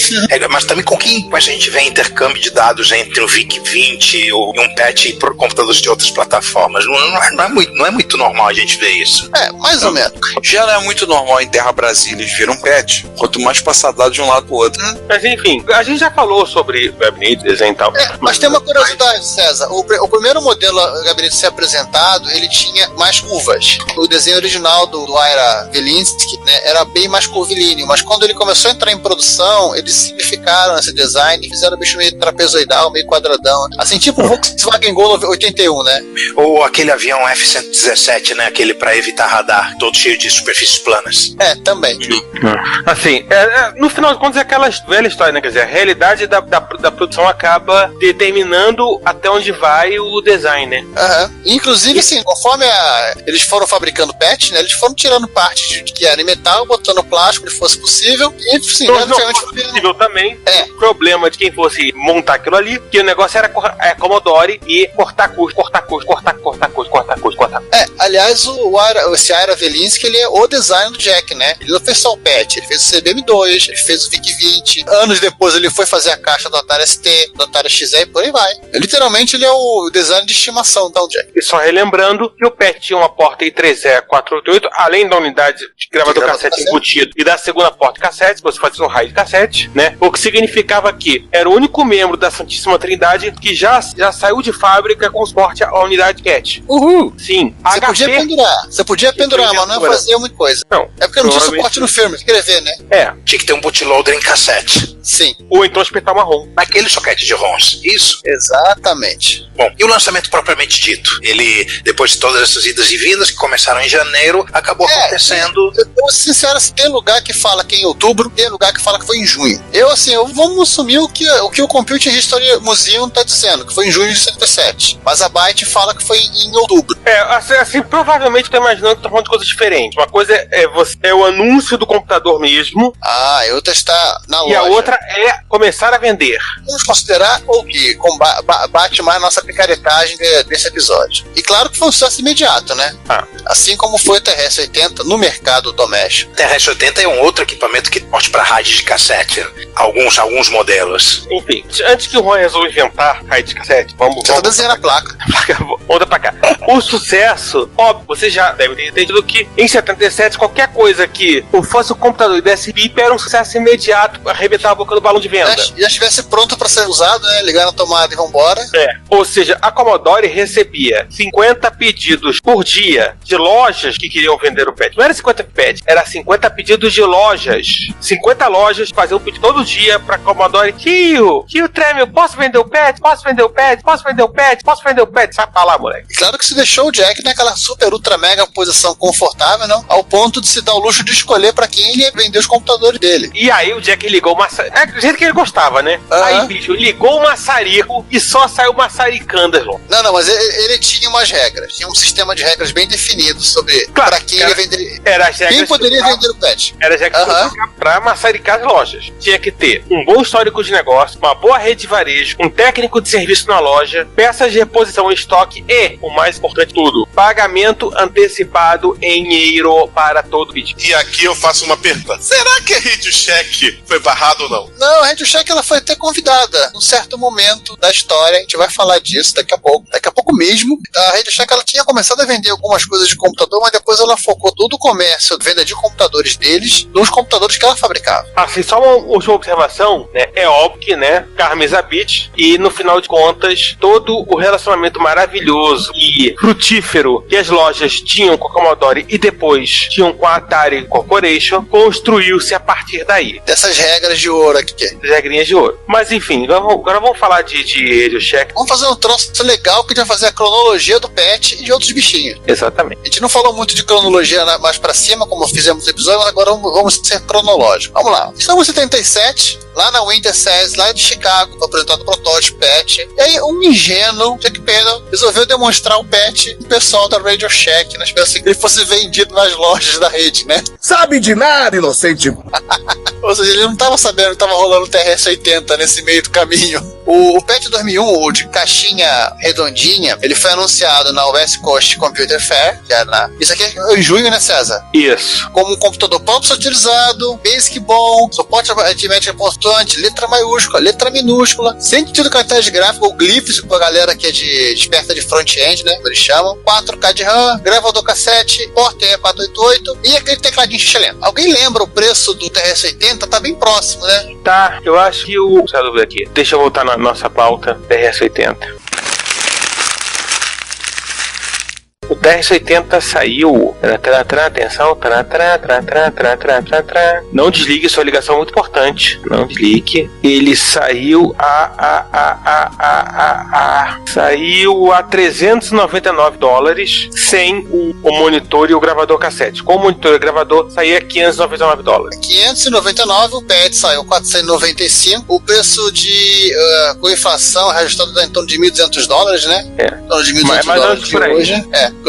Mas também com quem a gente vê intercâmbio de dados entre o VIC-20 e um PET por computadores de outras plataformas. Não é muito normal a gente ver isso. Mais ou menos. Já não é muito normal em Terra Brasil eles viram PET, quanto mais passar dados de um lado pro outro. Mas enfim, a gente já falou sobre gabinete, desenho e tal. Mas tem uma curiosidade, César. O primeiro modelo gabinete ser apresentado, ele tinha mais curvas. O desenho original do Ira Velinsky, né, era bem mais curvilíneo, mas quando ele começou a entrar em produção, eles simplificaram esse design e fizeram o bicho meio trapezoidal, meio quadradão. Assim, tipo o Volkswagen Gol 81, né? Ou aquele avião F-117, né? Aquele pra evitar radar, todo cheio de superfícies planas. Também. Assim, no final de contas é aquela velha história, né? Quer dizer, a realidade da produção acaba determinando até onde vai o design, né? Inclusive, assim, conforme eles foram fabricando PET, né? Eles foram tirando partes que era em metal, botando plástico onde fosse possível. E, sim, não foi possível também. O problema de quem fosse montar aquilo ali, que o negócio era Commodore e cortar custo. Aliás, esse Ira Velinsky, ele é o design do Jack, né? Ele não fez só o PET, ele fez o CBM2, ele fez o VIC-20. Anos depois ele foi fazer a caixa do Atari ST, do Atari XE e por aí vai. Literalmente ele é o design de estimação do Jack. E só relembrando que o PET tinha uma porta I3E488, além da unidade de gravador cassete embutido e da segunda porta de cassete, você fazia um raio de cassete, né? O que significava que era o único membro da Santíssima Trindade que já saiu de fábrica com suporte à unidade CAT. Sim. Você podia pendurar, mas não fazia muita coisa. Não. É porque não tinha suporte no firmware, queria ver, né? Tinha que ter um bootloader em cassete. Sim. Ou então espetar uma ROM. Naquele soquete de ROMs. Isso. Exatamente. Bom, e o lançamento propriamente dito? Ele, depois de todas essas idas e vindas que começaram em janeiro, acabou acontecendo... Eu vou ser sincero, tem lugar que fala que é em outubro, tem lugar que fala que foi em junho. Vamos assumir o que o Computer History Museum tá dizendo, que foi em junho de 77. Mas a Byte fala que foi em outubro. Assim, provavelmente tô imaginando que tá falando de coisas diferentes. Uma coisa é o anúncio do computador mesmo. E outra está na loja. E a outra é começar a vender. Vamos considerar o que bate mais nossa picaretagem desse episódio. E claro que foi um sucesso imediato, né? Assim como foi o TRS-80 no mercado doméstico. O TRS-80 é um outro equipamento que porte para rádio de cassete. Alguns modelos. Enfim, antes que o Juan resolva inventar rádio de cassete, vamos desenhando a placa. Volta pra cá. O sucesso, óbvio, você já deve ter entendido que em 77 qualquer coisa que fosse o computador e desse bip era um sucesso imediato, arrebentar a boca do balão de venda. Já estivesse pronto para ser usado, né? Ligar na tomada e vambora. Ou seja, a Commodore recebia 50 pedidos por dia de lojas que queriam vender o pad. Não era 50 pads, era 50 pedidos de lojas. 50 lojas faziam um pedido todo dia pra Commodore. Tio Tremel, posso vender o pad? Posso vender o pad? Posso vender o pad? Posso vender o pad? Sai pra lá, moleque. E claro que se deixou o Jack naquela super ultra mega posição confortável, não? Ao ponto de se dar o luxo de escolher pra quem ele ia vender os computadores dele. E aí o Jack ligou o maçarico. É do jeito que ele gostava, né? Aí, bicho, ligou o maçarico e só saiu maçaricando, irmão. Não, mas ele tinha umas regras. Tinha um sistema de regras bem definido sobre pra quem ele ia vender. Quem poderia vender o pad. Era as regras pra maçaricar as lojas. Tinha que ter um bom histórico de negócio, uma boa rede de varejo, um técnico de serviço na loja, peças de reposição em estoque e, o mais importante de tudo, pagamento antecipado em euro para todo pedido. E aqui eu faço uma pergunta. Será que a Radio Shack foi barrada ou não? Não, a Radio Shack ela foi até convidada num certo momento da história. A gente vai falar disso daqui a pouco. Daqui a pouco mesmo. A Radio Shack ela tinha começado a vender algumas coisas de computador, mas depois ela focou todo o comércio, venda de computadores deles, nos computadores que ela fabricava. Assim, só uma observação, né? É óbvio que, né, Carmesa Beach, e no final de contas, todo o relacionamento maravilhoso e frutífero que as lojas tinham com a Commodore e depois tinham com a Atari Corporation, construiu-se a partir daí. Dessas regras de ouro aqui. As regrinhas de ouro. Mas enfim, agora vamos falar de Radio Shack. Vamos fazer um troço legal que a gente vai fazer a cronologia do pet e de outros bichinhos. Exatamente. A gente não falou muito de cronologia mais pra cima, como fizemos no episódio, mas agora vamos ser cronológicos. Vamos lá. Estamos em 77, lá na Winter Series, lá de Chicago, apresentado o protótipo pet. E aí um ingênuo, Jack Pendle, resolveu demonstrar o pet pro pessoal da Radio Shack, na esperança que ele fosse vendido nas lojas da rede, né? Sabe de nada, inocente. Ou seja, ele não estava sabendo que estava rolando o TRS-80 nesse meio do caminho. O PET 2001, o de caixinha redondinha, ele foi anunciado na West Coast Computer Fair, que era isso aqui é em junho, né, César? Isso. Como um computador próprio utilizado, basic bom, suporte aritmética importante, letra maiúscula, letra minúscula, sem sentido caracteres gráficos ou glifos, pra galera que é de esperta de front-end, né, eles chamam, 4K de RAM, gravador cassete, porta E488 e aquele tecladinho xixelento. Alguém lembra o preço do TRS-80? Tá bem próximo, né? Tá, eu acho que o... Deixa eu voltar na nossa pauta, TRS-80. O TRS-80 saiu. Atenção. Não desligue, sua ligação é muito importante. Não desligue. Ele saiu saiu a $399 sem o monitor e o gravador cassete. Com o monitor e o gravador saía $599. 599, o PET saiu 495. O preço de com inflação reajustado em torno de $1.200, né? É. Em torno de $1.200 de hoje.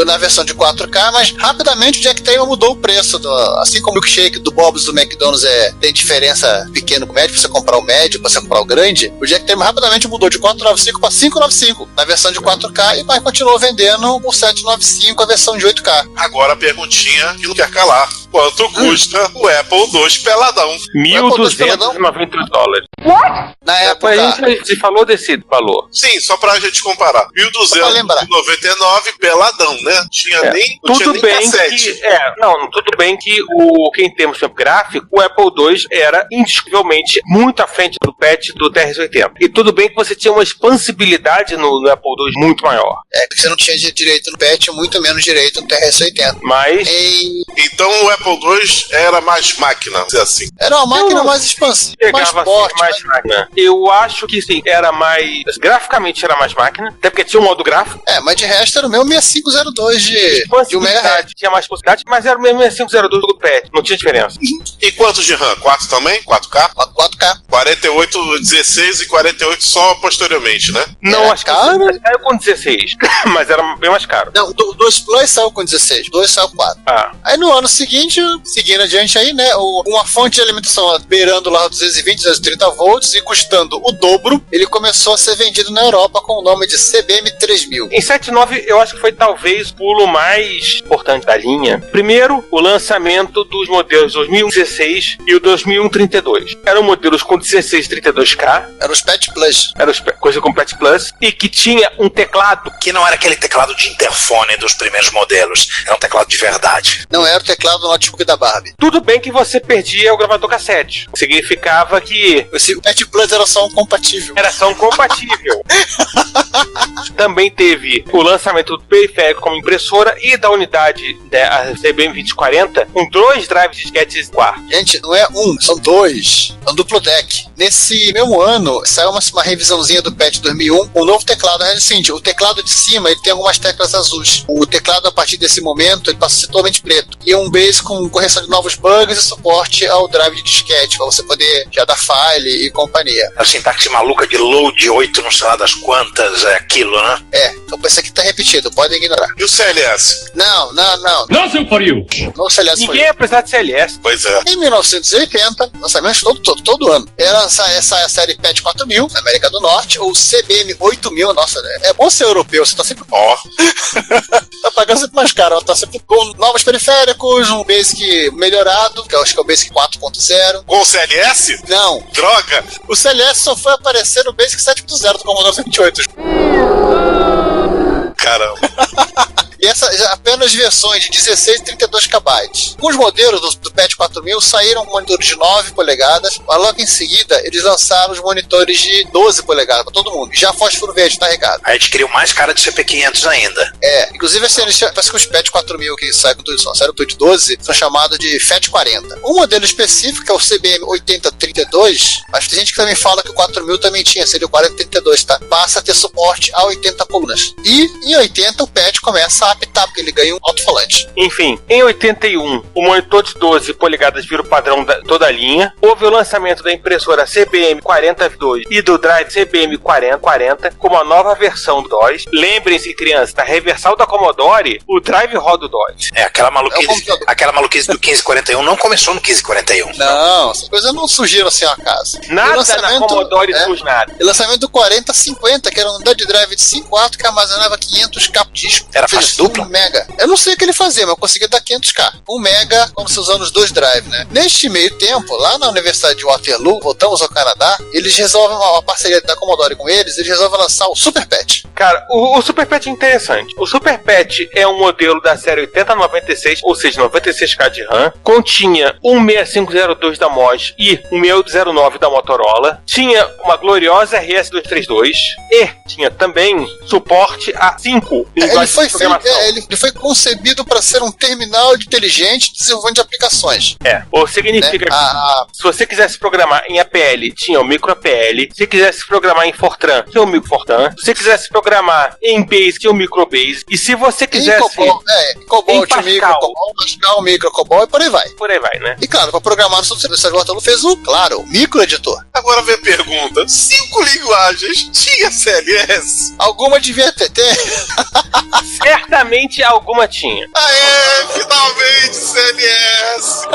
Na versão de 4K, mas rapidamente o Jack Taylor mudou o preço. Assim como o milkshake do Bob's do McDonald's tem diferença pequeno com o médio, pra você comprar o médio, pra você comprar o grande, o Jack Taylor rapidamente mudou de 495 para 595 na versão de 4K e mas continuou vendendo por 795 a versão de 8K. Agora a perguntinha que não quer calar. Quanto custa o Apple II peladão? $1.292. What? Na época. A gente falou desse valor. Sim, só pra gente comparar. $1.299 peladão, né? Tinha nem cassete. Tudo bem que em termos de gráfico, o Apple II era indiscutivelmente muito à frente do PET do TRS-80. E tudo bem que você tinha uma expansibilidade no Apple II muito maior. Porque você não tinha direito no PET, muito menos direito no TRS-80. Mas... Então o Apple II era mais máquina, vamos dizer assim. Era uma máquina mais expansiva, mais forte. Mais máquina. Eu acho que sim, era mais... Graficamente era mais máquina, até porque tinha um modo gráfico. Mas de resto era o meu 6502 de 1 MHz. Tinha mais possibilidade, mas era o mesmo 6502 do PET, não tinha diferença. E quantos de RAM? 4 também? 4K? 4K. 48, 16 e 48 só posteriormente, né? Não, acho que saiu com 16, mas era bem mais caro. Não, 2 Plus saiu com 16, 2 saiu 4. Aí no ano seguinte repente, seguindo adiante aí, né, uma fonte de alimentação beirando lá 220, 230 volts e custando o dobro, ele começou a ser vendido na Europa com o nome de CBM 3000. Em 79, eu acho que foi talvez o pulo mais importante da linha. Primeiro, o lançamento dos modelos 2016 e o 2132. Eram modelos com 1632K. Era os PET Plus. Era coisa com PET Plus. E que tinha um teclado. Que não era aquele teclado de interfone dos primeiros modelos. Era um teclado de verdade. Não era o teclado do notebook da Barbie. Tudo bem que você perdia o gravador cassete. Significava que... Esse PET Plus era só um compatível. Era só um compatível. Também teve o lançamento do periférico como impressora e da unidade da CBM 2040 com 2 drives de disquetes quarto. Gente, não é um, são 2. É um duplo deck. Nesse mesmo ano, saiu uma revisãozinha do PET 2001, um novo teclado. É assim, o teclado de cima ele tem algumas teclas azuis. O teclado, a partir desse momento, ele passa a ser totalmente preto. E é um base com correção de novos bugs e suporte ao drive de disquete, para você poder já dar file e companhia. A sintaxe maluca de load 8, não sei lá das quantas, é aquilo, né? Então esse aqui tá repetido, podem ignorar. E o CLS? Não. Nothing for you. No CLS Ninguém ia precisar de CLS. Pois é. Em 1980, lançamentos todo ano. Era essa série PET 4000, na América do Norte, ou CBM 8000, nossa, é bom ser europeu, você tá sempre... tá pagando sempre mais caro, tá sempre com novos periféricos, um Basic melhorado, que eu acho que é o Basic 4.0. Com o CLS? Não. Droga! O CLS só foi aparecer no Basic 7.0 do Commodore 128. Caramba. E essas apenas versões de 16 e 32 KB. Alguns modelos do PET 4000 saíram com monitores de 9 polegadas, mas logo em seguida eles lançaram os monitores de 12 polegadas para todo mundo. Já fósforo verde, tá, Ricardo? Aí adquiriu mais cara de CP500 ainda. Inclusive parece que os PET 4000 que saem com tudo, saíram tudo de 12, são chamados de FAT 40. Um modelo específico é o CBM 8032, mas tem gente que também fala que o 4000 também tinha, seria o 4032, tá? Passa a ter suporte a 80 colunas. E em 80 o PET começa a apitar, porque ele ganha um alto-falante. Enfim, em 81, o monitor de 12 polegadas vira o padrão de toda a linha. Houve o lançamento da impressora CBM 42 e do drive CBM 4040 como a nova versão do DOS. Lembrem-se, crianças, na reversal da Commodore, o drive roda o DOS. Aquela maluquice do 1541 não começou no 1541. Não, essas coisas não surgiram assim ao acaso. Nada na Commodore surge nada. E lançamento do 4050, que era uma unidade de drive de 5.4 que armazenava 500K por disco. Era faixa dupla? 1 mega. Eu não sei o que ele fazia, mas eu conseguia dar 500K. 1 mega, como se usando os 2 drives, né? Neste meio tempo, lá na Universidade de Waterloo, voltamos ao Canadá, eles resolvem uma parceria da Commodore com eles resolvem lançar o Super PET. Cara, o Super PET é interessante. O Super PET é um modelo da série 8096, ou seja, 96K de RAM. Continha um 6502 da MOS e um 6809 da Motorola. Tinha uma gloriosa RS-232 e tinha também suporte a 5 linguagens de programação. Ele foi concebido para ser um terminal inteligente de desenvolvimento de aplicações. Ou significa que se você quisesse programar em APL, tinha o micro APL. Se quisesse programar em Fortran, tinha o micro Fortran. Se você quisesse programar em Basic, tinha o micro Basic. E se você quisesse... Em COBOL, tinha o micro COBOL, Pascal, micro COBOL e por aí vai. Por aí vai, né? E claro, para programar no Universidade de Waterloo fez o micro editor. Agora vem a pergunta: 5 linguagens tinha CLS? Alguma devia ter. Certamente alguma tinha. Finalmente CLS!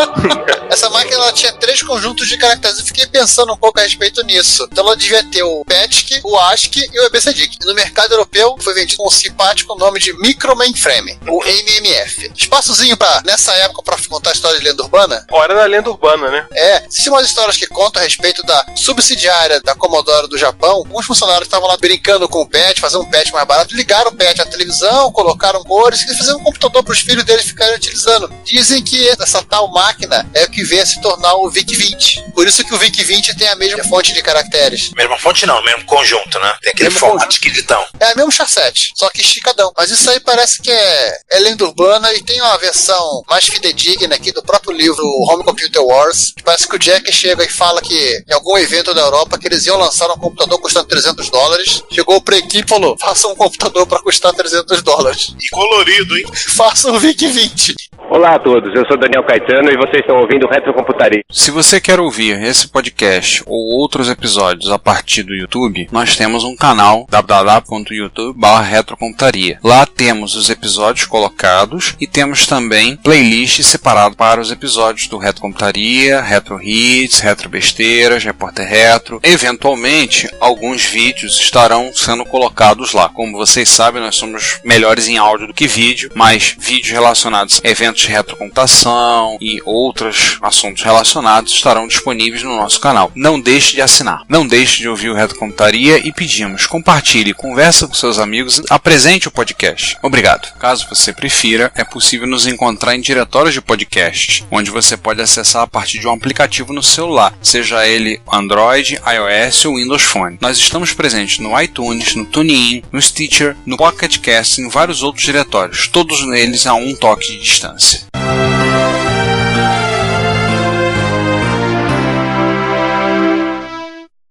Essa máquina ela tinha 3 conjuntos de caracteres. Eu fiquei pensando um pouco a respeito nisso. Então ela devia ter o PETSC, o ASCII e o ABCDIC. No mercado europeu foi vendido com um simpático nome de Micro Mainframe, o MMF. Espaçozinho nessa época para contar a história de lenda urbana? Hora da lenda urbana, né? Existem umas histórias que contam a respeito da subsidiária da Commodore do Japão. Alguns funcionários estavam lá brincando com o PET, fazendo um PET mais barato, ligaram o PET à televisão, colocaram cores e fizeram um computador para os filhos deles ficarem utilizando. Dizem que essa tal máquina é o que veio a se tornar o VIC-20. Por isso que o VIC-20 tem a mesma fonte de caracteres. Mesma fonte não, mesmo conjunto, né? Tem aquele formato esquisitão. É o mesmo chasete, só que esticadão. Mas isso aí parece que é lenda urbana e tem uma versão mais fidedigna aqui do próprio livro Home Computer Wars. Parece que o Jack chega e fala que em algum evento da Europa que eles iam lançar um computador custando $300. Chegou pra equipe e falou: faça um computador para custar $300. E colorido, hein? Faça um VIC-20. Olá a todos, eu sou Daniel Caetano e vocês estão ouvindo Retrocomputaria. Se você quer ouvir esse podcast ou outros episódios a partir do YouTube, nós temos um canal www.youtube.com/retrocomputaria. facebook.youtube.com/retrocomputaria. Lá temos os episódios colocados e temos também playlist separado para os episódios do Retrocomputaria, Retro Hits, Retro Besteiras, Repórter Retro. Eventualmente, alguns vídeos estarão sendo colocados lá. Como vocês sabem, nós somos melhores em áudio do que vídeo, mas vídeos relacionados a eventos de retrocomputação e outros assuntos relacionados estarão disponíveis no nosso canal. Não deixe de assinar. Não deixe de ouvir o Retrocomputaria e pedimos, compartilhe, conversa com seus amigos, apresente o podcast. Obrigado. Caso você prefira, é possível nos encontrar em diretórios de podcast, onde você pode acessar a partir de um aplicativo no celular, seja ele Android, iOS ou Windows Phone. Nós estamos presentes no iTunes, no TuneIn, no Stitcher, no Pocket Cast e em vários outros diretórios, todos eles a um toque de distância.